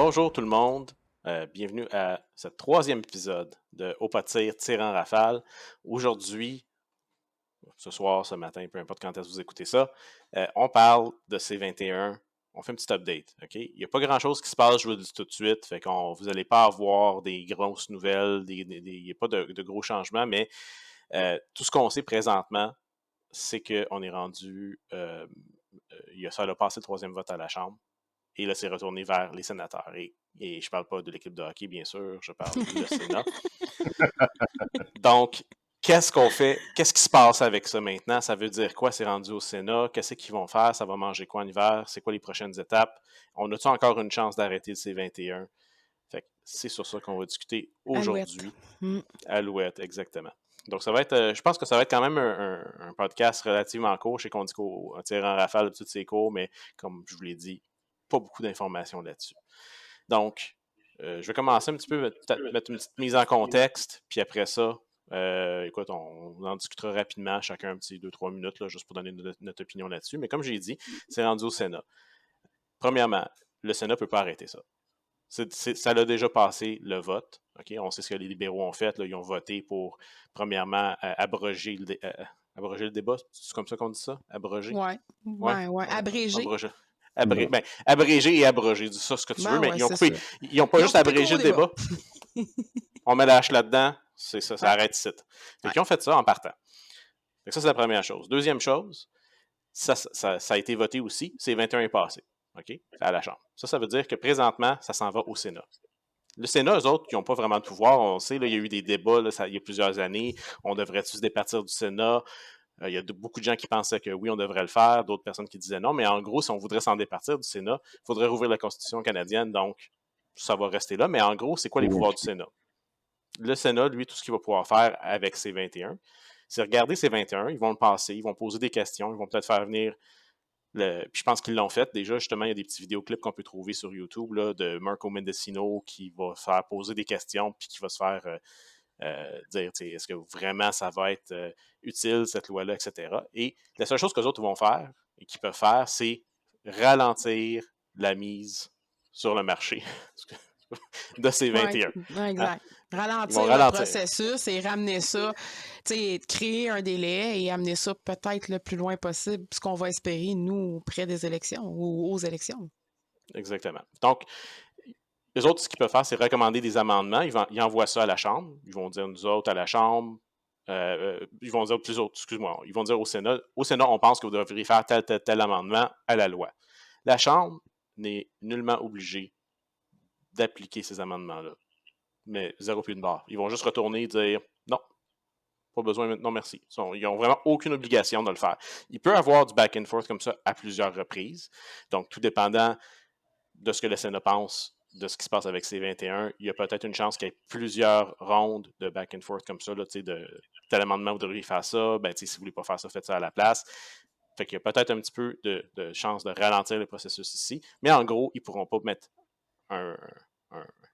Bonjour tout le monde, bienvenue à ce troisième épisode de Au pas de tir, tir en rafale. Aujourd'hui, ce soir, ce matin, peu importe quand est-ce que vous écoutez ça, on parle de C21, on fait un petit update, OK? Il n'y a pas grand-chose qui se passe, je vous le dis tout de suite, fait qu'on vous n'allez pas avoir des grosses nouvelles, il n'y a pas de gros changements, mais tout ce qu'on sait présentement, c'est qu'on est rendu, ça a passé le troisième vote à la Chambre. Et là, c'est retourné vers les sénateurs. Et je ne parle pas de l'équipe de hockey, bien sûr, je parle du Sénat. Donc, qu'est-ce qu'on fait? Qu'est-ce qui se passe avec ça maintenant? Ça veut dire quoi? C'est rendu au Sénat. Qu'est-ce qu'ils vont faire? Ça va manger quoi en hiver? C'est quoi les prochaines étapes? On a-tu encore une chance d'arrêter le C21? Fait que c'est sur ça qu'on va discuter Alouette. aujourd'hui. Alouette, exactement. Donc, ça va être, je pense que ça va être quand même un podcast relativement court. Je sais qu'on dit qu'on tire en rafale de toutes ces cours, mais comme je vous l'ai dit, pas beaucoup d'informations là-dessus. Donc, je vais commencer un petit peu, mettre une petite mise en contexte, puis après ça, écoute, on en discutera rapidement, chacun un petit 2-3 minutes, là, juste pour donner notre opinion là-dessus. Mais comme j'ai dit, c'est rendu au Sénat. Premièrement, le Sénat ne peut pas arrêter ça. Ça l'a déjà passé le vote. Okay? On sait ce que les libéraux ont fait. Là, ils ont voté pour, premièrement, abroger le débat. C'est comme ça qu'on dit ça? Abroger? Ouais. Abrégé. Abrégé et abrogé, dis ça ce que tu veux, mais Ouais, ils ont c'est coupé. ça. Ils n'ont pas Ils ont juste coupé abrégé court au le débat. débat. On met la hache là-dedans, c'est ça, ça Ouais. arrête ici. Fait Ouais. qu'ils ont fait ça en partant. Fait que ça, c'est la première chose. Deuxième chose, ça a été voté aussi, c'est 21 est passé. OK? À la Chambre. Ça veut dire que présentement, ça s'en va au Sénat. Le Sénat, eux autres, ils n'ont pas vraiment de pouvoir. On sait, là, il y a eu des débats là, il y a plusieurs années. On devrait-tu se départir du Sénat? Il y a beaucoup de gens qui pensaient que oui, on devrait le faire, d'autres personnes qui disaient non. Mais en gros, si on voudrait s'en départir du Sénat, il faudrait rouvrir la Constitution canadienne. Donc, ça va rester là. Mais en gros, c'est quoi les pouvoirs du Sénat? Le Sénat, lui, tout ce qu'il va pouvoir faire avec ces 21, c'est regarder ces 21, ils vont le passer, ils vont poser des questions, ils vont peut-être faire venir puis je pense qu'ils l'ont fait déjà. Justement, il y a des petits vidéoclips qu'on peut trouver sur YouTube là, de Marco Mendicino qui va faire poser des questions puis qui va se faire dire est-ce que vraiment ça va être utile, cette loi-là, etc. Et la seule chose que les autres vont faire et qu'ils peuvent faire, c'est ralentir la mise sur le marché de ces Ouais, 21. Hein? exact. Ils vont Ralentir le ralentir. processus et ramener ça, créer un délai et amener ça peut-être le plus loin possible, ce qu'on va espérer, nous, près des élections ou aux élections. Exactement. Donc, les autres, ce qu'ils peuvent faire, c'est recommander des amendements. Ils envoient ça à la Chambre. Ils vont dire, nous autres, à la Chambre, ils vont dire ils vont dire au Sénat, on pense que vous devriez faire tel amendement à la loi. La Chambre n'est nullement obligée d'appliquer ces amendements-là. Mais zéro plus de barre. Ils vont juste retourner et dire, non, pas besoin maintenant, merci. Ils n'ont vraiment aucune obligation de le faire. Il peut y avoir du back and forth comme ça à plusieurs reprises. Donc, tout dépendant de ce que le Sénat pense de ce qui se passe avec C21, il y a peut-être une chance qu'il y ait plusieurs rondes de back and forth comme ça, là, de tel amendement, vous devriez faire ça, ben, si vous ne voulez pas faire ça, faites ça à la place. Fait qu'il y a peut-être un petit peu de chance de ralentir le processus ici, mais en gros, ils ne pourront pas mettre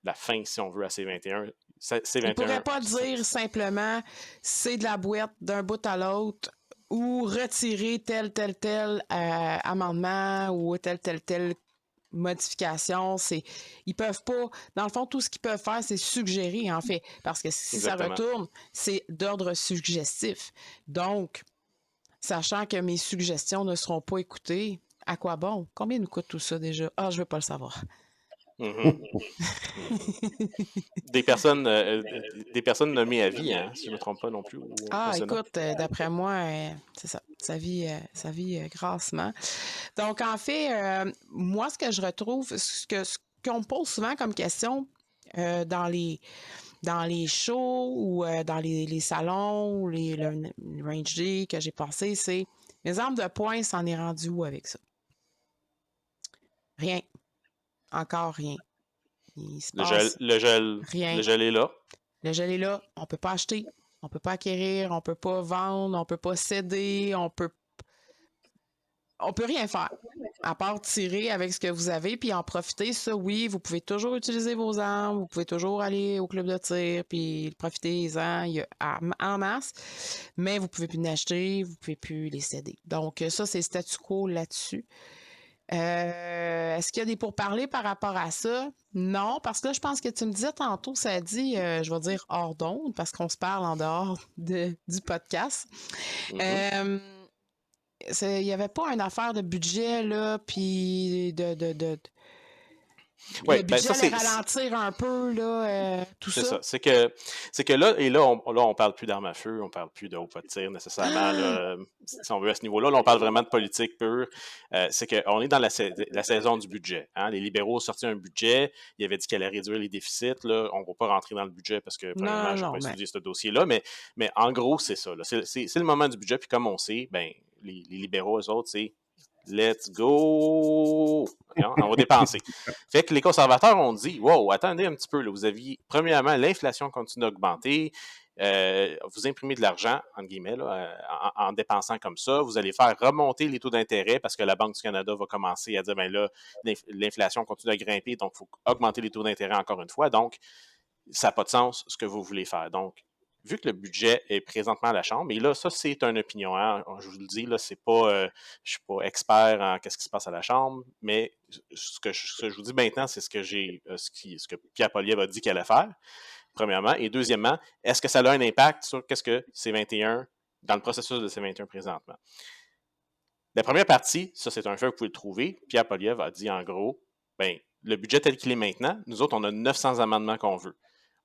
la fin, si on veut, à C21. Ils ne pourraient pas dire simplement c'est de la boîte d'un bout à l'autre ou retirer tel amendement ou telle modification. Ils peuvent pas. Dans le fond, tout ce qu'ils peuvent faire, c'est suggérer, en fait. Parce que si Exactement. ça retourne, c'est d'ordre suggestif. Donc, sachant que mes suggestions ne seront pas écoutées, à quoi bon? Combien nous coûte tout ça déjà? Ah, je veux pas le savoir. Mm-hmm. Des personnes nommées à vie, hein, si je ne me trompe pas non plus, au Sénat. Écoute, d'après moi, c'est ça. Ça vit grassement. Donc, en fait, moi, ce que je retrouve, ce qu'on me pose souvent comme question dans les shows ou dans les salons ou le range day que j'ai passé, c'est mes armes de poing, s'en est rendu où avec ça? Rien. Encore rien. Il se passe Le rien. gel est là. Le gel est là. On peut pas acheter. On peut pas acquérir. On peut pas vendre. On peut pas céder. On peut rien faire. À part tirer avec ce que vous avez puis en profiter. Ça, oui, vous pouvez toujours utiliser vos armes. Vous pouvez toujours aller au club de tir puis profitez-en en masse. Mais vous pouvez plus en acheter. Vous pouvez plus les céder. Donc, ça, c'est le statu quo là-dessus. Est-ce qu'il y a des pourparlers par rapport à ça? Non, parce que là, je pense que tu me disais tantôt, ça a dit, je vais dire hors d'onde, parce qu'on se parle en dehors du podcast. Mhm. Euh, il n'y avait pas une affaire de budget, là, puis Oui, le ben budget ça, allait ralentir un peu, là, tout c'est ça. ça. C'est que là, et là, on parle plus d'armes à feu, on parle plus de haut pas de tir nécessairement, là, si on veut à ce niveau-là. Là, on parle vraiment de politique pure. C'est qu'on est dans la saison du budget. Hein. Les libéraux ont sorti un budget. Ils avaient dit qu'elle allait réduire les déficits. Là. On ne va pas rentrer dans le budget parce que, Non, premièrement, non, je n'ai non, pas mais étudié ce dossier-là. Mais en gros, c'est ça. Là. C'est le moment du budget. Puis comme on sait, ben, les libéraux, eux autres, c'est let's go! On va dépenser. Fait que les conservateurs ont dit, wow, attendez un petit peu, là, vous aviez, premièrement, l'inflation continue d'augmenter, vous imprimez de l'argent, entre guillemets, là, en dépensant comme ça, vous allez faire remonter les taux d'intérêt parce que la Banque du Canada va commencer à dire, ben là, l'inflation continue à grimper, donc il faut augmenter les taux d'intérêt encore une fois, donc ça n'a pas de sens ce que vous voulez faire. Donc, vu que le budget est présentement à la Chambre, et là, ça, c'est une opinion. Hein, je vous le dis, là, c'est pas, je ne suis pas expert en qu'est-ce qui se passe à la Chambre, mais ce que je vous dis maintenant, c'est ce que ce que Pierre Poilievre a dit qu'elle allait faire, premièrement. Et deuxièmement, est-ce que ça a un impact sur qu'est-ce que C21 dans le processus de C21 présentement? La première partie, ça, c'est un fait, vous pouvez le trouver. Pierre Poilievre a dit en gros, ben, le budget tel qu'il est maintenant, nous autres, on a 900 amendements qu'on veut.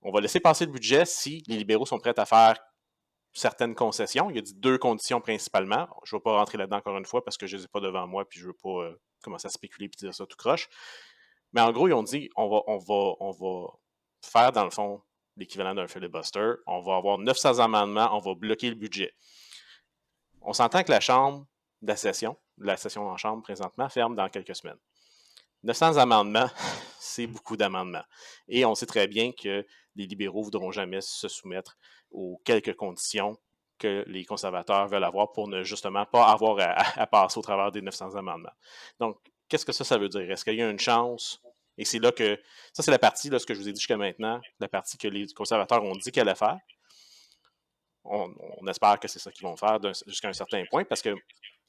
On va laisser passer le budget si les libéraux sont prêts à faire certaines concessions. Il y a dit 2 conditions principalement. Je ne vais pas rentrer là-dedans encore une fois parce que je ne les ai pas devant moi puis je ne veux pas commencer à spéculer et dire ça tout croche. Mais en gros, ils ont dit on va faire dans le fond l'équivalent d'un filibuster. On va avoir 900 amendements, on va bloquer le budget. On s'entend que la Chambre de la session en Chambre présentement, ferme dans quelques semaines. 900 amendements, c'est beaucoup d'amendements. Et on sait très bien que les libéraux ne voudront jamais se soumettre aux quelques conditions que les conservateurs veulent avoir pour ne justement pas avoir à passer au travers des 900 amendements. Donc, qu'est-ce que ça veut dire? Est-ce qu'il y a une chance? Et c'est là que, ça c'est la partie, là, ce que je vous ai dit jusqu'à maintenant, la partie que les conservateurs ont dit qu'elle allait faire. On espère que c'est ça qu'ils vont faire jusqu'à un certain point, parce que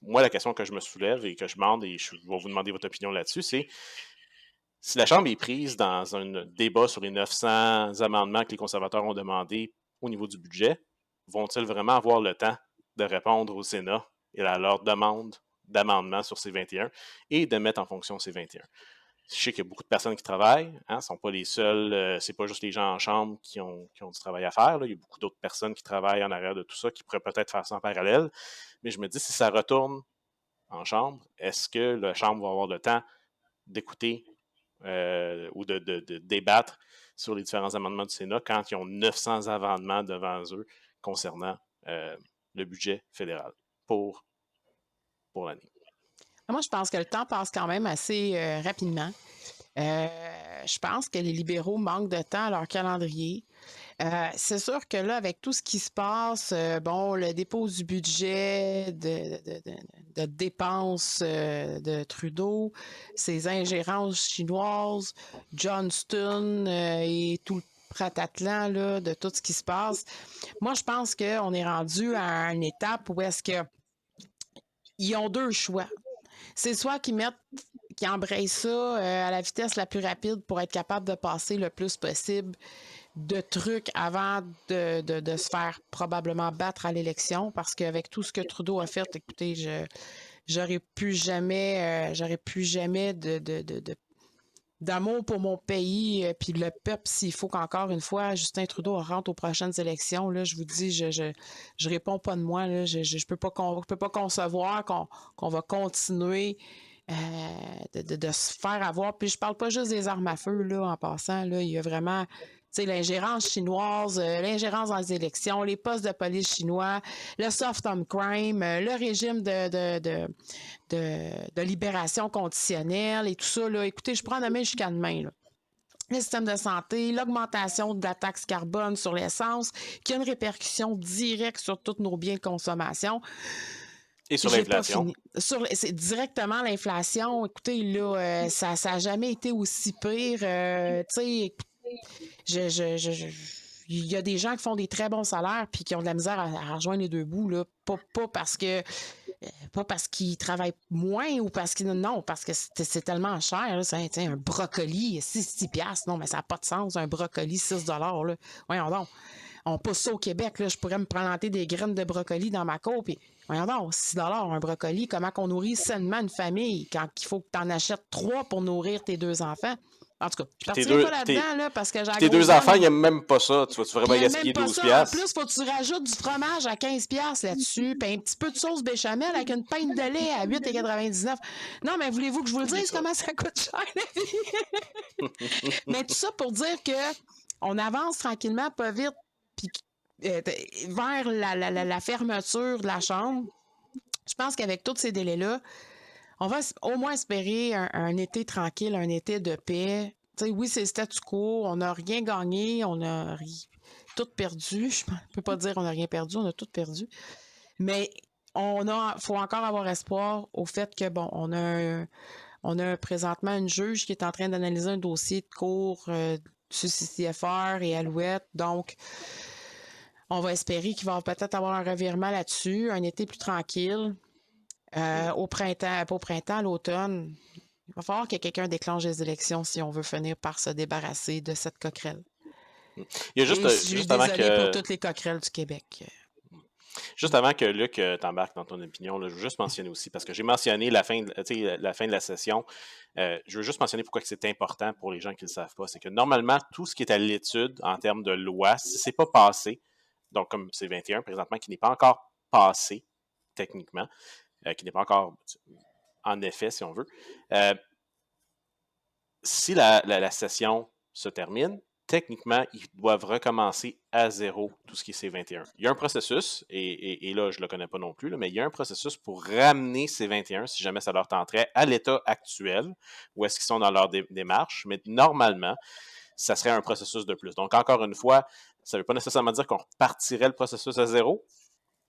moi, la question que je me soulève et que je demande, et je vais vous demander votre opinion là-dessus, c'est si la Chambre est prise dans un débat sur les 900 amendements que les conservateurs ont demandés au niveau du budget, vont-ils vraiment avoir le temps de répondre au Sénat et à leur demande d'amendement sur ces 21 et de mettre en fonction ces 21? Je sais qu'il y a beaucoup de personnes qui travaillent, hein, ce ne sont pas les seuls, c'est pas juste les gens en chambre qui ont du travail à faire. Là. Il y a beaucoup d'autres personnes qui travaillent en arrière de tout ça, qui pourraient peut-être faire ça en parallèle. Mais je me dis, si ça retourne en chambre, est-ce que la Chambre va avoir le temps d'écouter ou de débattre sur les différents amendements du Sénat quand ils ont 900 amendements devant eux concernant le budget fédéral pour l'année? moi, je pense que le temps passe quand même assez rapidement. Euh, je pense que les libéraux manquent de temps à leur calendrier. C'est sûr que là, avec tout ce qui se passe, bon, le dépôt du budget de dépenses de Trudeau, ses ingérences chinoises, Johnston et tout le pratatlan là, de tout ce qui se passe. Moi, je pense qu'on est rendu à une étape où est-ce que ils ont deux choix. C'est soit qu'ils embrayent ça à la vitesse la plus rapide pour être capable de passer le plus possible de trucs avant de se faire probablement battre à l'élection, parce qu'avec tout ce que Trudeau a fait, écoutez, j'aurais plus jamais d'amour pour mon pays puis le peuple s'il faut qu'encore une fois Justin Trudeau rentre aux prochaines élections. Là, je vous dis, je réponds pas de moi. Là, je peux pas concevoir qu'on va continuer de se faire avoir. Puis je parle pas juste des armes à feu, là, en passant. Là, il y a vraiment l'ingérence chinoise, l'ingérence dans les élections, les postes de police chinois, le soft on crime, le régime de libération conditionnelle et tout ça. Là. Écoutez, je prends la main jusqu'à demain. Là. Le système de santé, l'augmentation de la taxe carbone sur l'essence, qui a une répercussion directe sur tous nos biens de consommation. Et sur J'ai pas l'inflation. fini. C'est directement l'inflation. Écoutez, là, ça n'a jamais été aussi pire. Tu sais, il y a des gens qui font des très bons salaires puis qui ont de la misère à rejoindre les deux bouts. Là. Pas parce que Pas parce qu'ils travaillent moins ou parce qu'ils... Non, parce que c'est tellement cher. Là, un brocoli, 6 piastres. Non, mais ça n'a pas de sens, un brocoli, 6 là. Voyons donc. On pousse ça au Québec. Là, je pourrais me planter des graines de brocoli dans ma cour. Puis, voyons donc, 6 un brocoli. Comment qu'on nourrit sainement une famille quand il faut que tu en achètes 3 pour nourrir tes 2 enfants? En tout cas, je Puis tes partirai deux, pas là-dedans là, parce que j'ai puis la tes grosse deux enfants, vanne. ils n'aiment même pas ça. Tu vas Puis vraiment elle même gaspiller pas 12 ça. En piastres. plus, faut que tu rajoutes du fromage à 15 piastres là-dessus, puis un petit peu de sauce béchamel avec une pinte de lait à 8,99. Non, mais voulez-vous que je vous le Oublie dise ça. comment ça coûte cher, la vie? Mais tout ça pour dire que on avance tranquillement, pas vite, puis vers la fermeture de la chambre. Je pense qu'avec tous ces délais-là, on va au moins espérer un été tranquille, un été de paix. T'sais, oui, c'est statu quo, on n'a rien gagné, on a tout perdu. Je ne peux pas dire on n'a rien perdu, on a tout perdu. Mais faut encore avoir espoir au fait que, bon, on a présentement une juge qui est en train d'analyser un dossier de cours sur CCFR et Alouette. Donc, on va espérer qu'il va peut-être avoir un revirement là-dessus, un été plus tranquille. Au printemps, pas au printemps, à l'automne, il va falloir que quelqu'un déclenche les élections si on veut finir par se débarrasser de cette coquerelle. Il y a Et je suis juste avant désolée pour que toutes les coquerelles du Québec. Juste avant que Luc t'embarque dans ton opinion, là, je veux juste mentionner aussi, parce que j'ai mentionné la fin de la session, je veux juste mentionner pourquoi c'est important pour les gens qui ne le savent pas. C'est que normalement, tout ce qui est à l'étude en termes de loi, si ce n'est pas passé, donc comme c'est 21 présentement, qui n'est pas encore passé techniquement, qui n'est pas encore en effet, si on veut, si la session se termine, techniquement, ils doivent recommencer à zéro tout ce qui est C21. Il y a un processus, et là, je ne le connais pas non plus, là, mais il y a un processus pour ramener C21, si jamais ça leur tenterait, à l'état actuel, où est-ce qu'ils sont dans leur démarche. Mais normalement, ça serait un processus de plus. Donc, encore une fois, ça ne veut pas nécessairement dire qu'on repartirait le processus à zéro.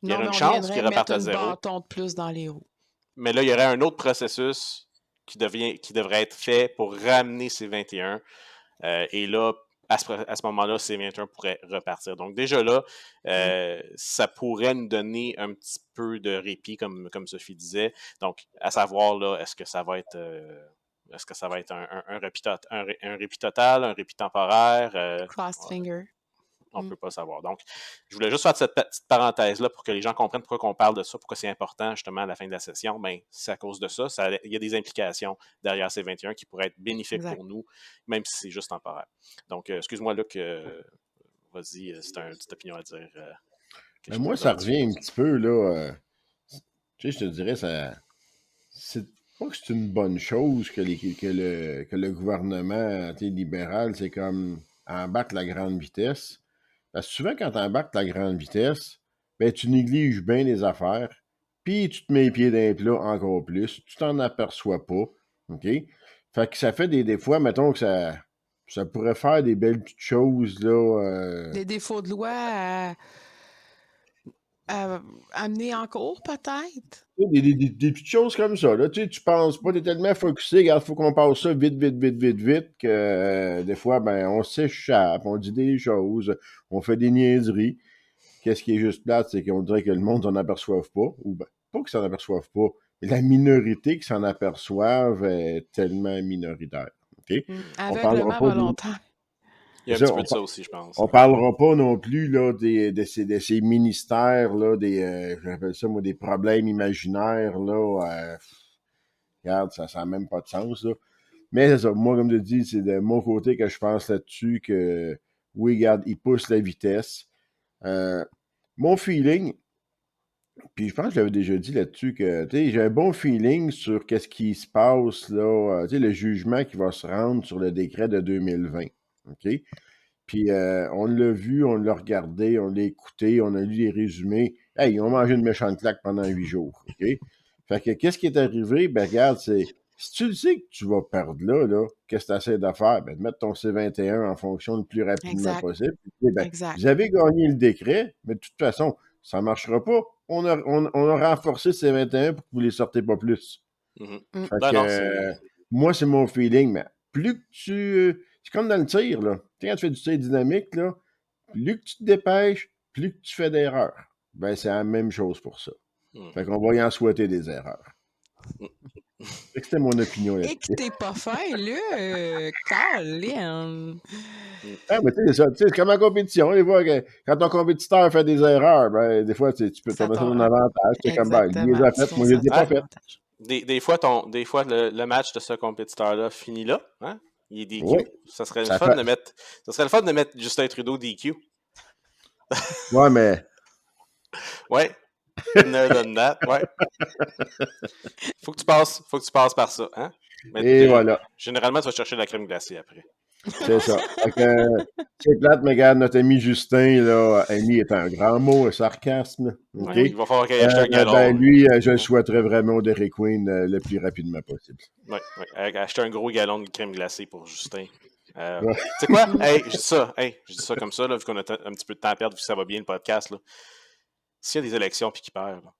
Il y Non, aurait mais une on chance viendrait qu'ils mettre repartent à une zéro. bâton de plus dans les roues. Mais là, il y aurait un autre processus qui devrait être fait pour ramener ces 21. Et là, à ce moment-là, ces 21 pourraient repartir. Donc déjà là, ça pourrait nous donner un petit peu de répit, comme Sophie disait. Donc, à savoir, là, est-ce que ça va être un répit total, un répit temporaire? Crossed finger. On ne peut pas savoir. Donc, je voulais juste faire cette petite parenthèse-là pour que les gens comprennent pourquoi on parle de ça, pourquoi c'est important justement à la fin de la session. Ben, c'est à cause de ça. Il y a des implications derrière ces 21 qui pourraient être bénéfiques Exact. pour nous, même si c'est juste temporaire. Donc, excuse-moi, Luc, vas-y, c'est une petite opinion à dire. Ben moi, ça revient un petit peu, là. Tu sais, je te dirais, c'est pas que c'est une bonne chose que le gouvernement libéral, c'est comme embarque la grande vitesse. Parce que souvent, quand tu embarques la grande vitesse, ben, tu négliges bien les affaires, puis tu te mets les pieds dans les plats encore plus. Tu t'en aperçois pas. OK? Fait que ça fait des fois, mettons que ça pourrait faire des belles petites choses, là. Des défauts de loi à amener en cours, peut-être? Des petites choses comme ça. Là. Tu penses pas, tu es tellement focusé, regarde, il faut qu'on passe ça vite, vite, vite, vite, vite, que des fois, ben, on s'échappe, on dit des choses, on fait des niaiseries. Qu'est-ce qui est juste plate, c'est qu'on dirait que le monde s'en aperçoive pas, ou ben, pas qu'ils s'en aperçoivent pas, mais la minorité qui s'en aperçoivent est tellement minoritaire. Okay? On parlera Aveuglement pas de... volontaire. Il y a un petit peu de ça aussi, je pense. On parlera pas non plus là, de ces ministères, là, j'appelle ça moi des problèmes imaginaires. Là, regarde, ça n'a même pas de sens. Là. Mais c'est ça, moi, comme je dis, c'est de mon côté que je pense là-dessus que oui, regarde, ils poussent la vitesse. Mon feeling, puis je pense que je l'avais déjà dit là-dessus, que j'ai un bon feeling sur qu'est-ce qui se passe, là, le jugement qui va se rendre sur le décret de 2020. OK? Puis on l'a vu, on l'a regardé, on l'a écouté, on a lu les résumés. Hey, ils ont mangé une méchante claque pendant 8 jours. OK? Fait que qu'est-ce qui est arrivé? Ben regarde, si tu le sais que tu vas perdre là, qu'est-ce que tu essaies de faire? Ben, de mettre ton C21 en fonction le plus rapidement Exact. possible. Puis, ben, Exact. vous avez gagné le décret, mais de toute façon, ça ne marchera pas. On a renforcé C21 pour que vous ne les sortez pas plus. Mm-hmm. Fait Ben que, non, c'est... moi, c'est mon feeling, mais plus que tu. C'est comme dans le tir, là. Tu sais, quand tu fais du tir dynamique, là, plus que tu te dépêches, plus que tu fais d'erreurs. Ben, c'est la même chose pour ça. Fait qu'on va y en souhaiter des erreurs. Fait que c'était mon opinion Et là-dessus. que t'es pas fin, là, Colin. Ah, mais tu sais, c'est ça, tu sais, c'est comme en compétition. Des fois, quand ton compétiteur fait des erreurs, ben, des fois, tu peux Ça tomber sur tombe. ton avantage. C'est comme, ben, lui, il les Exactement. a Tu faites, tournes moi, je ça les ai à pas ton Ouais. faites. avantage. Des fois le match de ce compétiteur-là finit là. Hein? Il est DQ. Oui, Ça serait le ça fun fait. de mettre Justin Trudeau DQ. Ouais, mais. Ouais. Been there, done that. Ouais. Faut que tu passes par ça. Hein? Mais Et voilà, généralement, tu vas chercher la crème glacée après. c'est ça. Fait que, c'est plate, mais regarde, notre ami Justin, là, ami est un grand mot, un sarcasme. OK? Ouais. Il va falloir qu'il achète un Ben, galon. lui, je le souhaiterais vraiment au Dairy Queen le plus rapidement possible. Ouais. Acheter un gros galon de crème glacée pour Justin. Ouais. Tu sais quoi? Hey, je dis ça comme ça, là, vu qu'on a un petit peu de temps à perdre, vu que ça va bien le podcast. Là. S'il y a des élections puis qu'il perd, là,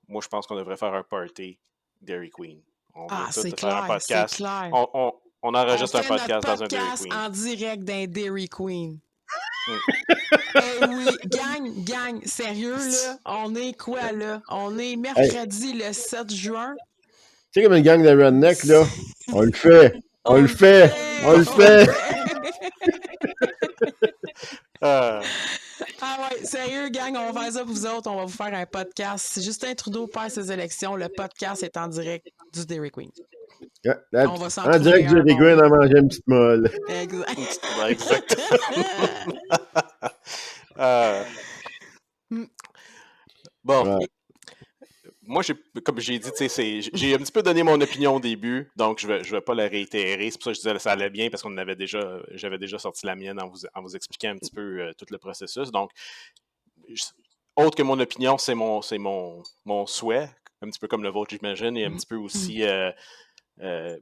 moi, je pense qu'on devrait faire un party Dairy Queen. On vient Ah, tous c'est de faire un clair, c'est podcast. clair. On On enregistre un fait notre podcast dans un Dairy podcast Queen. en direct d'un Dairy Queen. Mm. Eh oui, gang, sérieux, là, on est quoi, là? On est Hey, mercredi le 7 juin. tu sais, comme une gang de redneck, là, on le fait, on On le le fait, fait, on le on le fait. fait. Euh, Ah ouais, sérieux, gang, on va faire ça pour vous autres. On va vous faire un podcast. Si Justin Trudeau perd ses élections, le podcast est en direct du Dairy Queen. On va s'en En trouver direct du un Dairy bon. Queen, on mangeait une petite molle. Exact. exactement. Euh, bon, Ouais. moi, comme j'ai dit, j'ai un petit peu donné mon opinion au début, donc je vais pas la réitérer. C'est pour ça que je disais que ça allait bien, parce j'avais déjà sorti la mienne en vous expliquant un petit peu tout le processus. Donc, autre que mon opinion, c'est mon souhait, un petit peu comme le vôtre, j'imagine, et un petit peu aussi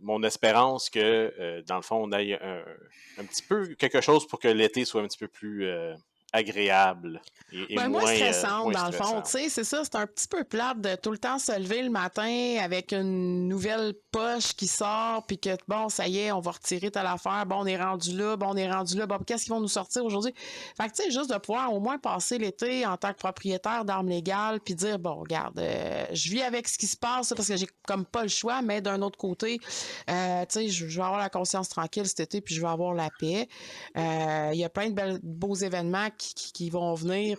mon espérance que, dans le fond, on ait un petit peu quelque chose pour que l'été soit un petit peu plus agréable et Ben, moins moins stressante, dans le fond. stressant. Tu sais, c'est ça, c'est un petit peu plate de tout le temps se lever le matin avec une nouvelle poche qui sort, puis que, bon, ça y est, on va retirer telle affaire, bon, on est rendu là, bon, qu'est-ce qu'ils vont nous sortir aujourd'hui? Fait que, tu sais, juste de pouvoir au moins passer l'été en tant que propriétaire d'armes légales, puis dire, bon, regarde, je vis avec ce qui se passe, parce que j'ai comme pas le choix, mais d'un autre côté, tu sais, je vais avoir la conscience tranquille cet été, puis je vais avoir la paix. Il y a plein de beaux événements qui vont venir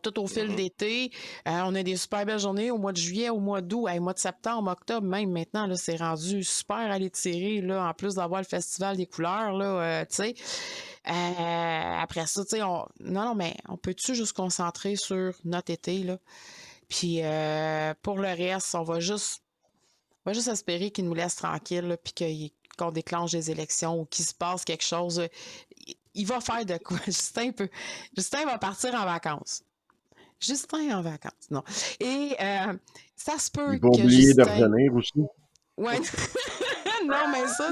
tout au fil d'été. On a des super belles journées au mois de juillet, au mois d'août, au mois de septembre, octobre, même maintenant, là, c'est rendu super à les tirer, là, en plus d'avoir le Festival des couleurs, là, tu sais. Après ça, tu sais, non, mais on peut-tu juste se concentrer sur notre été, là? Puis pour le reste, on va juste espérer qu'ils nous laissent tranquilles, puis qu'on déclenche des élections ou qu'il se passe quelque chose. Il va faire de quoi? Justin va partir en vacances. Justin en vacances, non. Et ça se Il peut ne faut pas que oublier de Justin... revenir aussi. Ouais. Non, mais ça,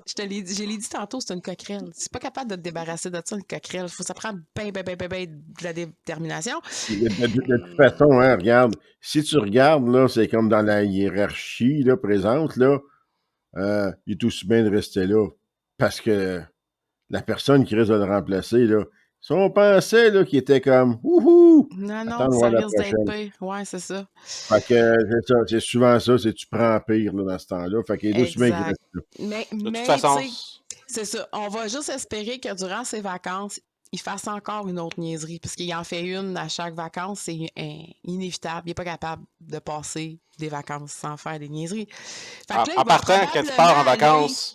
je l'ai dit tantôt, c'est une coquerelle. C'est pas capable de te débarrasser de ça, une coquerelle. Ça prend ben de la détermination. De toute façon, hein, regarde, si tu regardes, là, c'est comme dans la hiérarchie là, présente, là, il est aussi bien de rester là. Parce que la personne qui risque de le remplacer, là, si on pensait là, qu'il était comme Wouhou! Non, Attends de ça voir la risque d'être prochaine. pire. Ouais, c'est ça. Fait que c'est ça, c'est souvent ça, c'est tu prends pire là, dans ce temps-là. Fait qu'il est aussi bien qu'il Exact. reste là. De toute Mais tu façon, sais, c'est ça. On va juste espérer que durant ses vacances, il fasse encore une autre niaiserie. Parce qu'il en fait une à chaque vacances, c'est inévitable. Il n'est pas capable de passer des vacances sans faire des niaiseries. Fait que là, en il va partant, quand il part en probablement aller. vacances,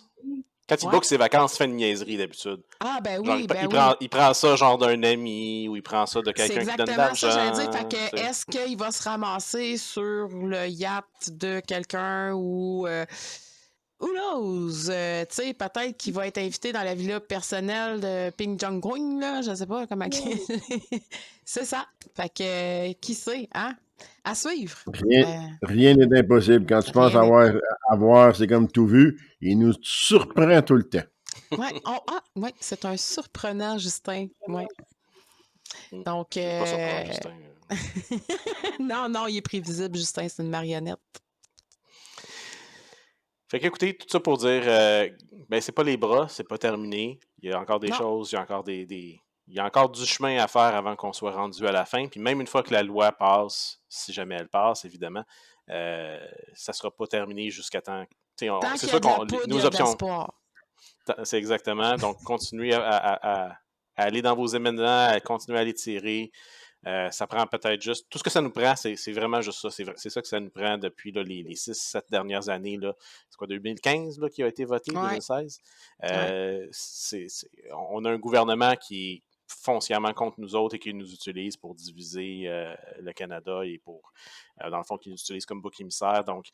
quand il Ouais. book ses vacances, il fait une niaiserie d'habitude. Ah, ben Genre, oui, ben oui. il prend ça genre d'un ami ou il prend ça de C'est quelqu'un qui donne de exactement ça, j'allais dire. Fait l'argent. que, est-ce qu'il va se ramasser sur le yacht de quelqu'un ou. Who knows? Tu sais, peut-être qu'il va être invité dans la villa personnelle de Ping Jong-un, là. Je sais pas comment. C'est ça. Fait que, qui sait, hein? À suivre. Rien n'est impossible. Quand tu penses Rien n'est. avoir, c'est comme tout vu, il nous surprend tout le temps. Ouais, c'est un surprenant, Justin. Ouais. Donc. C'est pas surprenant, Justin. Non, il est prévisible, Justin, c'est une marionnette. Fait qu'écoutez, tout ça pour dire, ben c'est pas les bras, c'est pas terminé. Il y a encore des Non. choses, il y a encore des il y a encore du chemin à faire avant qu'on soit rendu à la fin. Puis même une fois que la loi passe, si jamais elle passe, évidemment, ça ne sera pas terminé jusqu'à temps. Tant C'est qu'il y a sûr de la qu'on poudre, il y nos a de options. l'espoir. C'est exactement. Donc, continuez à aller dans vos amendements, à continuer à les tirer. Ça prend peut-être juste. Tout ce que ça nous prend, c'est vraiment juste ça. C'est ça que ça nous prend depuis là, les 6-7 dernières années. Là. C'est quoi, 2015 là, qui a été voté, Ouais, 2016? ouais. On a un gouvernement qui est foncièrement contre nous autres et qui nous utilise pour diviser le Canada et pour, dans le fond, qui nous utilise comme bouc émissaire. Donc,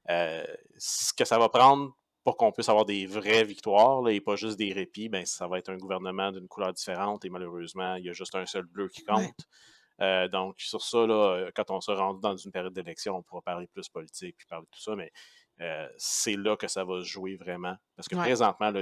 ce que ça va prendre pour qu'on puisse avoir des vraies victoires là, et pas juste des répits, ben, ça va être un gouvernement d'une couleur différente et malheureusement, il y a juste un seul bleu qui compte. Ouais. Donc, sur ça, là, quand on sera rendu dans une période d'élection, on pourra parler plus politique puis parler de tout ça, mais c'est là que ça va se jouer vraiment. Parce que Ouais. présentement, là,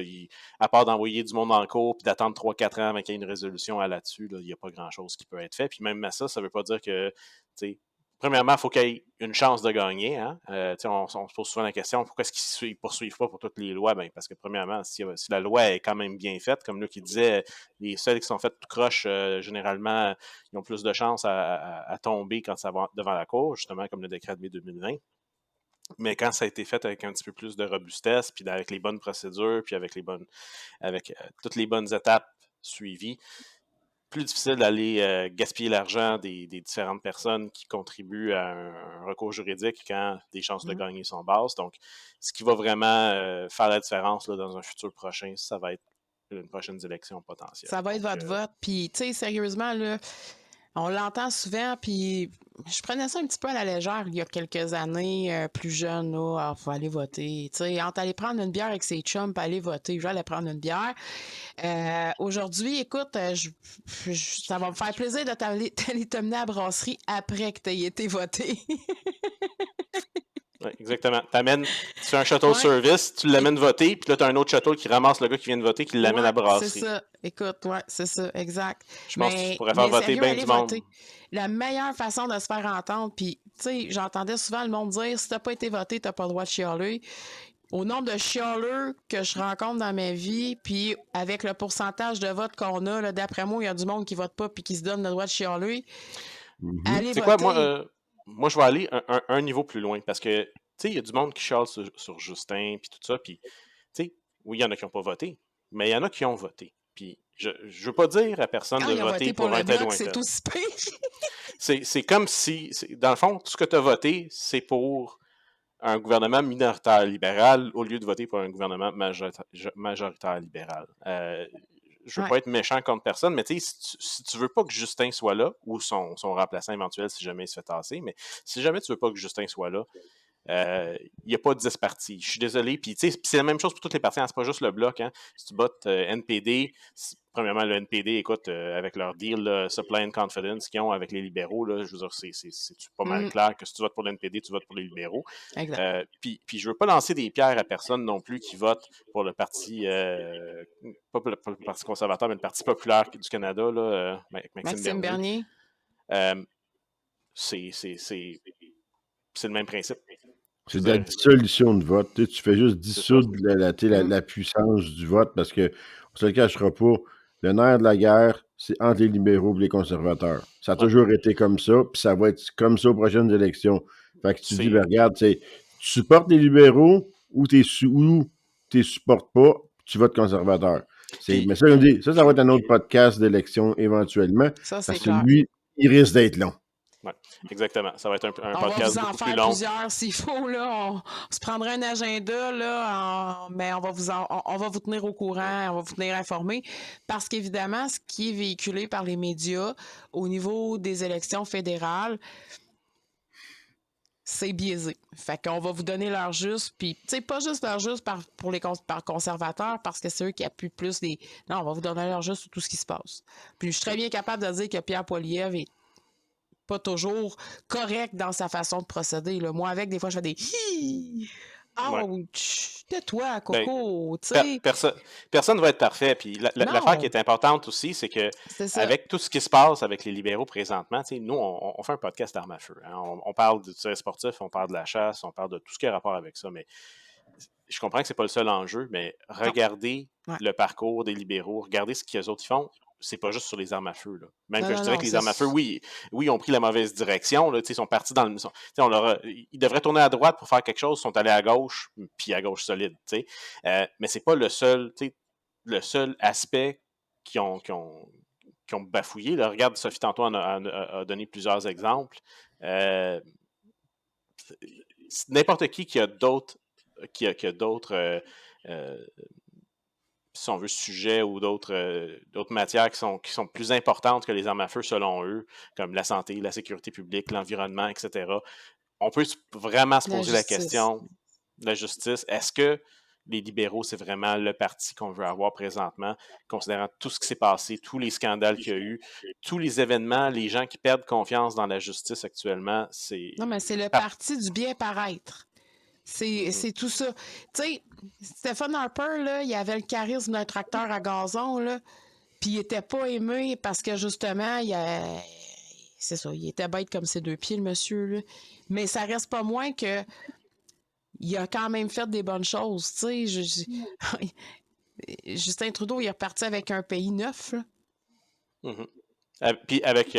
à part d'envoyer du monde en cours puis d'attendre 3-4 ans avant qu'il y ait une résolution là-dessus, là, il n'y a pas grand-chose qui peut être fait. Puis même à ça ne veut pas dire que, tu sais, premièrement, il faut qu'il y ait une chance de gagner. Hein? On se pose souvent la question, pourquoi est-ce qu'ils ne poursuivent pas pour toutes les lois? Ben, parce que premièrement, si la loi est quand même bien faite, comme là qui disait, les seuls qui sont faits tout croche, généralement, ils ont plus de chances à tomber quand ça va devant la Cour, justement, comme le décret de mai 2020. Mais quand ça a été fait avec un petit peu plus de robustesse, puis avec les bonnes procédures, puis avec toutes les bonnes étapes suivies, plus difficile d'aller gaspiller l'argent des différentes personnes qui contribuent à un recours juridique quand les chances de gagner sont basses. Donc, ce qui va vraiment faire la différence là, dans un futur prochain, ça va être une prochaine élection potentielle. Ça va être Donc, votre vote. Puis, tu sais, sérieusement, là, on l'entend souvent, puis je prenais ça un petit peu à la légère il y a quelques années, plus jeune, là, faut aller voter. Tu sais, entre aller prendre une bière avec ses chums et aller voter, j'allais prendre une bière. Aujourd'hui, écoute, ça va me faire plaisir de t'aller te mener à la brasserie après que tu aies été voté. ouais, exactement. Tu fais un shuttle Ouais. service, tu l'amènes voter, puis là, tu as un autre shuttle qui ramasse le gars qui vient de voter, qui l'amène à Ouais, c'est brasserie. ça. Écoute, ouais, c'est ça, exact. Je pense que tu pourrais faire Mais voter sérieux, bien allez du monde. voter. La meilleure façon de se faire entendre, puis, tu sais, j'entendais souvent le monde dire, si t'as pas été voté, t'as pas le droit de chialer. Au nombre de chialeux que je rencontre dans ma vie, puis avec le pourcentage de vote qu'on a, là, d'après moi, il y a du monde qui vote pas puis qui se donne le droit de chialer. Mhm. Allez Tu sais quoi, voter. moi, je vais aller un niveau plus loin parce que, tu sais, il y a du monde qui chiale sur Justin, puis tout ça, puis, tu sais, oui, il y en a qui n'ont pas voté, mais il y en a qui ont voté. Puis, je ne veux pas dire à personne Quand de ils ont voter voté pour pour le un tel bloc, ou un c'est tel. aussi pire. C'est comme si, dans le fond, tout ce que tu as voté, c'est pour un gouvernement minoritaire libéral au lieu de voter pour un gouvernement majoritaire libéral. Je veux Ouais. pas être méchant contre personne, mais si tu veux pas que Justin soit là, ou son remplaçant éventuel si jamais il se fait tasser, mais si jamais tu veux pas que Justin soit là, il n'y a pas de 10 partis. Je suis désolé. Puis, tu sais, c'est la même chose pour toutes les partis. Hein, c'est pas juste le bloc. Hein. Si tu votes NPD, premièrement, le NPD, écoute, avec leur deal, là, Supply and Confidence qu'ils ont avec les libéraux, là, je veux dire, c'est pas mal clair que si tu votes pour le NPD, tu votes pour les libéraux. Exact. Puis je veux pas lancer des pierres à personne non plus qui vote pour le parti, pas pour le Parti conservateur, mais le Parti populaire du Canada, là, Maxime Maxime Bernier. Bernier. Euh, c'est le même principe. C'est de la dissolution de vote. Tu fais juste dissoudre la puissance du vote parce que, on se le cachera pas, le nerf de la guerre, c'est entre les libéraux et les conservateurs. Ça a toujours été comme ça, puis ça va être comme ça aux prochaines élections. Fait que tu dis, ben, regarde, tu supportes les libéraux ou tu supportes pas, tu votes conservateur. Mais ça, ça va être un autre podcast d'élection éventuellement, Ça, c'est parce que clair. lui, il risque d'être long. Oui, exactement. Ça va être un On va podcast vous en beaucoup plus faire long. plusieurs s'il faut. Là. On se prendra un agenda, là, mais on va vous tenir au courant, on va vous tenir informés. Parce qu'évidemment, ce qui est véhiculé par les médias au niveau des élections fédérales, c'est biaisé. Fait qu'on va vous donner l'heure juste, puis, tu sais, pas juste l'heure juste pour les conservateurs, parce que c'est eux qui appuient plus les... Non, on va vous donner l'heure juste sur tout ce qui se passe. Puis je suis très bien capable de dire que Pierre Poilievre est pas toujours correct dans sa façon de procéder. Là. Moi, avec, des fois, je fais des hi! Ouch! Tais-toi, Coco! Tu sais. Personne ne va être parfait. Puis l'affaire qui Non! est importante aussi, c'est que C'est ça. avec tout ce qui se passe avec les libéraux présentement, nous, on fait un podcast d'armes à feu. Hein. On parle du tir sportif, on parle de la chasse, on parle de tout ce qui a rapport avec ça. Mais je comprends que c'est pas le seul enjeu, mais regardez le parcours des libéraux, regardez ce qu'ils autres font. c'est pas juste sur les armes à feu. Là. Même Non, que je non, dirais non, que les c'est... armes à feu, oui, ont pris la mauvaise direction. Là, ils sont partis dans le. Ils devraient tourner à droite pour faire quelque chose, ils sont allés à gauche, puis à gauche solide. Mais c'est pas le seul aspect qui ont bafouillé. Là. Regarde, Sophie tantôt a donné plusieurs exemples. N'importe qui a d'autres si on veut, sujets ou d'autres matières qui sont plus importantes que les armes à feu selon eux, comme la santé, la sécurité publique, l'environnement, etc. On peut vraiment se La poser la justice. question de la justice. Est-ce que les libéraux, c'est vraiment le parti qu'on veut avoir présentement, considérant tout ce qui s'est passé, tous les scandales qu'il y a eu, tous les événements, les gens qui perdent confiance dans la justice actuellement, c'est... Non, mais c'est le parti du bien paraître. C'est tout ça. Tu sais, Stephen Harper, là, il avait le charisme d'un tracteur à gazon, là, puis il était pas aimé parce que, justement, c'est ça, il était bête comme ses deux pieds, le monsieur, là. Mais ça reste pas moins que il a quand même fait des bonnes choses, tu sais. Justin Trudeau, il est reparti avec un pays neuf, là. Puis avec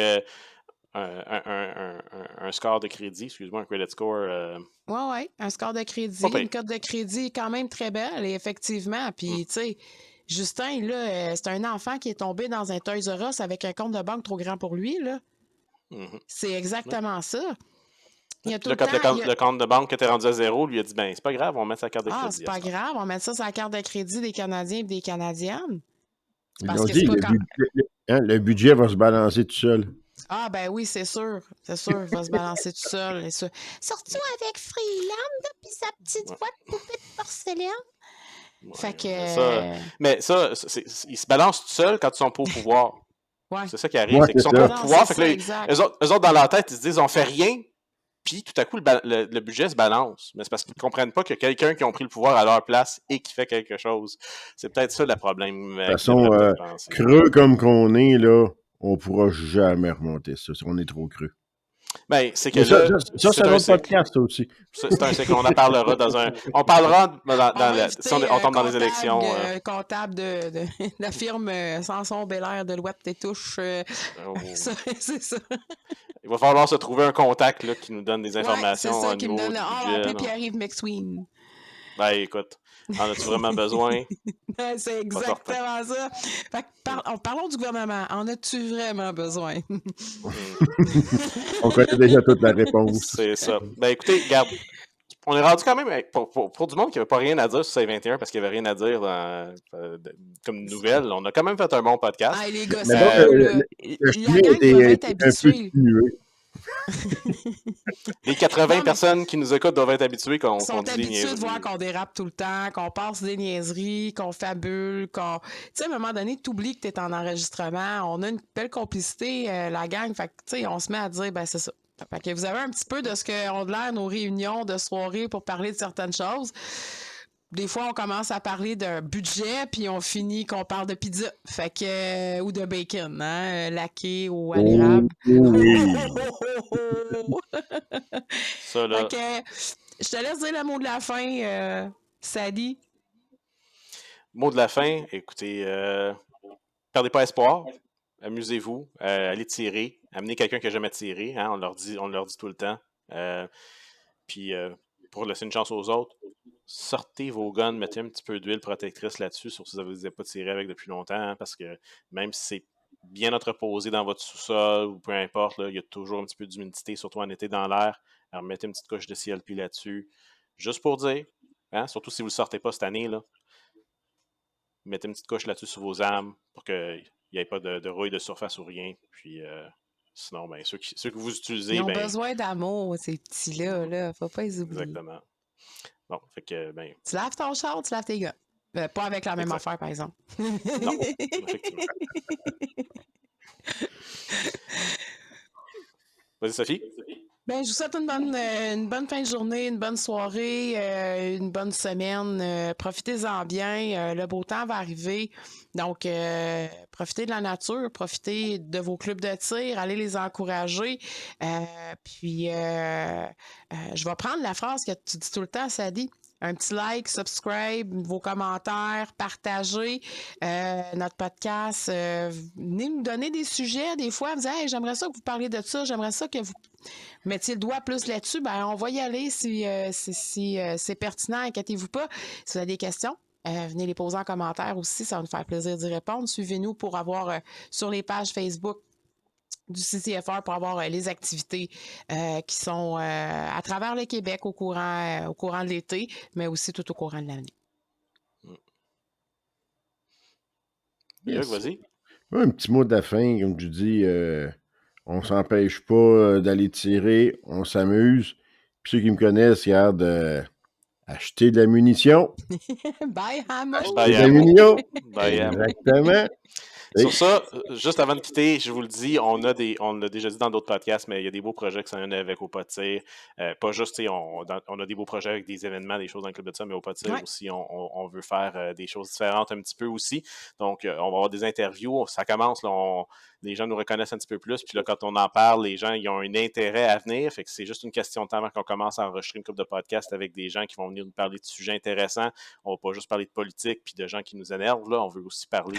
un score de crédit, excuse-moi, un credit score. Ouais, un score de crédit, Okay. une cote de crédit quand même très belle, et effectivement. Puis, tu sais, Justin, là, c'est un enfant qui est tombé dans un Toys R Us avec un compte de banque trop grand pour lui, là. C'est exactement ça. Il y a tout là, quand le compte de banque était rendu à zéro, lui a dit, ben, c'est pas grave, on met sa carte de crédit. Ah, c'est pas grave, on met ça sur la carte de crédit des Canadiens et des Canadiennes. Ils l'ont dit, le budget va se balancer tout seul. Ah, ben oui, c'est sûr, il va se balancer tout seul. Surtout avec Freeland, puis sa petite voix de poupée de porcelaine. Ouais, fait que... mais ça, ils se balancent tout seuls quand ils sont pas au pouvoir. Ouais. C'est ça qui arrive, c'est qu'ils sont pas au pouvoir. Fait que eux autres, dans leur tête, ils se disent, on fait rien, puis tout à coup, le budget se balance. Mais c'est parce qu'ils ne comprennent pas qu'il y a quelqu'un qui a pris le pouvoir à leur place et qui fait quelque chose. C'est peut-être ça le problème. De toute façon, creux comme qu'on est, là, on ne pourra jamais remonter ça. On est trop creux. Ben, c'est que là, ça c'est un autre podcast, ça aussi. C'est un cycle. On en parlera dans un... On parlera si on tombe dans les élections. Comptable de la firme Samson Belair de Louette Tétouche. C'est ça. Il va falloir se trouver un contact là, qui nous donne des informations. C'est ça qui me donne. appelez Pierre-Yves McSween. Ben écoute, en as-tu vraiment besoin? C'est exactement ça. Fait que parlons du gouvernement. En as-tu vraiment besoin? On connaît déjà toute la réponse. C'est ça. Ben écoutez, regarde, on est rendu quand même, pour du monde qui n'avait pas rien à dire sur C21 parce qu'il n'y avait rien à dire comme nouvelle, on a quand même fait un bon podcast. Ah, les gars, la gang doivent être habitués. Les 80 personnes qui nous écoutent doivent être habituées qu'on dit des niaiseries. Ils sont habitués de voir qu'on dérape tout le temps, qu'on passe des niaiseries, qu'on fabule, qu'on... Tu sais, à un moment donné, t'oublies que t'es en enregistrement. On a une belle complicité, la gang. Fait que, tu sais, on se met à dire, ben c'est ça. Fait que vous avez un petit peu de ce qu'ont l'air nos réunions de soirée pour parler de certaines choses. Des fois, on commence à parler d'un budget, puis on finit qu'on parle de pizza, fait que ou de bacon, hein, laqué ou à l'érable. Ça, là. Fait que, je te laisse dire le mot de la fin, Sadie. Mot de la fin, écoutez, perdez pas espoir, amusez-vous, allez tirer, amenez quelqu'un qui n'a jamais tiré, hein, on leur dit tout le temps. Puis, pour laisser une chance aux autres, sortez vos guns, mettez un petit peu d'huile protectrice là-dessus, surtout si vous n'avez pas tiré avec depuis longtemps, hein, parce que même si c'est bien entreposé dans votre sous-sol ou peu importe, là, il y a toujours un petit peu d'humidité, surtout en été dans l'air. Alors, mettez une petite couche de CLP là-dessus. Juste pour dire, hein, surtout si vous ne le sortez pas cette année, là, mettez une petite couche là-dessus sur vos armes pour qu'il n'y ait pas de rouille de surface ou rien. Puis, sinon, ben, ceux que vous utilisez... Ils ont besoin d'amour, ces petits-là. Là. Faut pas les oublier. Exactement. Bon, fait que, ben... Tu laves ton char, tu laves tes gars. Pas avec la même affaire, par exemple. Non, effectivement. Vas-y, Sophie. Ben, je vous souhaite une bonne fin de journée, une bonne soirée, une bonne semaine. Profitez-en bien. Le beau temps va arriver. Donc, profitez de la nature, profitez de vos clubs de tir, allez les encourager. Puis, je vais prendre la phrase que tu dis tout le temps, Sadie. Un petit like, subscribe, vos commentaires, partagez notre podcast. Venez nous donner des sujets. Des fois, vous dites hey, j'aimerais ça que vous parliez de ça, j'aimerais ça que vous mettiez le doigt plus là-dessus. Ben, on va y aller si c'est pertinent, inquiétez-vous pas. Si vous avez des questions, venez les poser en commentaire aussi, ça va nous faire plaisir d'y répondre. Suivez-nous pour avoir sur les pages Facebook du CCFR pour avoir les activités qui sont à travers le Québec au courant de l'été, mais aussi tout au courant de l'année. Yes. Vas-y. Un petit mot de la fin, comme tu dis, on s'empêche pas d'aller tirer, on s'amuse. Puis ceux qui me connaissent, regardent acheter de la munition. Bye, Hamo! Acheter de la munition. Bye, Exactement. Sur ça, juste avant de quitter, je vous le dis, on l'a déjà dit dans d'autres podcasts, mais il y a des beaux projets qui s'en viennent avec au Pas de tir. Pas juste, on a des beaux projets avec des événements, des choses dans le club de tir, mais au Pas de tir aussi, on veut faire des choses différentes un petit peu aussi. Donc, on va avoir des interviews. Ça commence, là, les gens nous reconnaissent un petit peu plus. Puis là, quand on en parle, les gens ils ont un intérêt à venir. Fait que c'est juste une question de temps avant qu'on commence à enregistrer une couple de podcasts avec des gens qui vont venir nous parler de sujets intéressants. On va pas juste parler de politique puis de gens qui nous énervent. Là, on veut aussi parler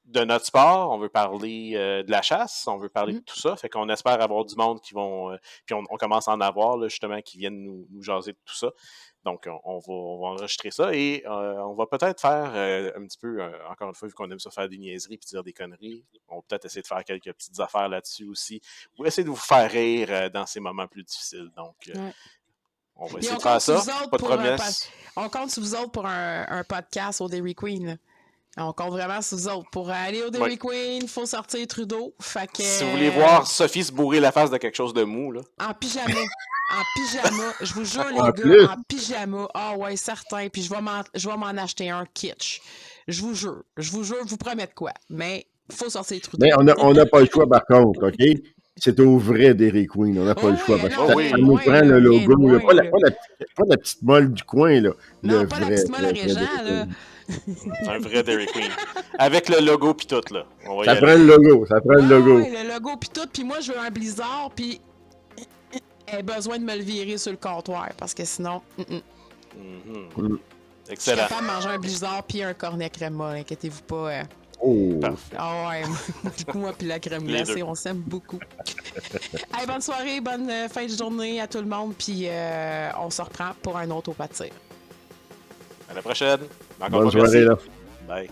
de notre sport, on veut parler de la chasse, on veut parler de tout ça. Fait qu'on espère avoir du monde qui vont... puis on commence à en avoir, là, justement, qui viennent nous jaser de tout ça. Donc, on va enregistrer ça et on va peut-être faire un petit peu, encore une fois, vu qu'on aime ça faire des niaiseries puis dire des conneries, on va peut-être essayer de faire quelques petites affaires là-dessus aussi ou essayer de vous faire rire dans ces moments plus difficiles. Donc, on va essayer de faire ça. Pas de promesses. On compte sur vous autres pour un podcast au Dairy Queen, là. On compte vraiment sur vous autres. Pour aller au Dairy Queen, il faut sortir Trudeau. Fait que, si vous voulez voir Sophie se bourrer la face de quelque chose de mou, là. En pyjama. En pyjama. Je vous jure, les gars, en pyjama. Ah ouais, certain. Puis je vais m'en acheter un kitsch. Je vous jure, je vous promets de quoi. Mais il faut sortir Trudeau. Mais on n'a pas le choix, par contre, OK? C'est au vrai Dairy Queen. On n'a pas le choix. Parce que ça nous prend le logo. Pas la petite molle du coin, là. Non, pas la petite molle à Régent, là. Un vrai Dairy Queen. Avec le logo pis tout, là. Ça prend le logo. Ouais, le logo pis tout. Puis moi, je veux un blizzard, puis j'ai besoin de me le virer sur le comptoir, parce que sinon... Excellent. Je suis capable de manger un blizzard puis un cornet crème molle, inquiétez-vous pas. Parfait. Ah ouais, moi puis la crème glacée, on s'aime beaucoup. Hey, bonne soirée, bonne fin de journée à tout le monde, puis on se reprend pour un autre au Pas de tir. À la prochaine. Bonne soirée, là. Bye.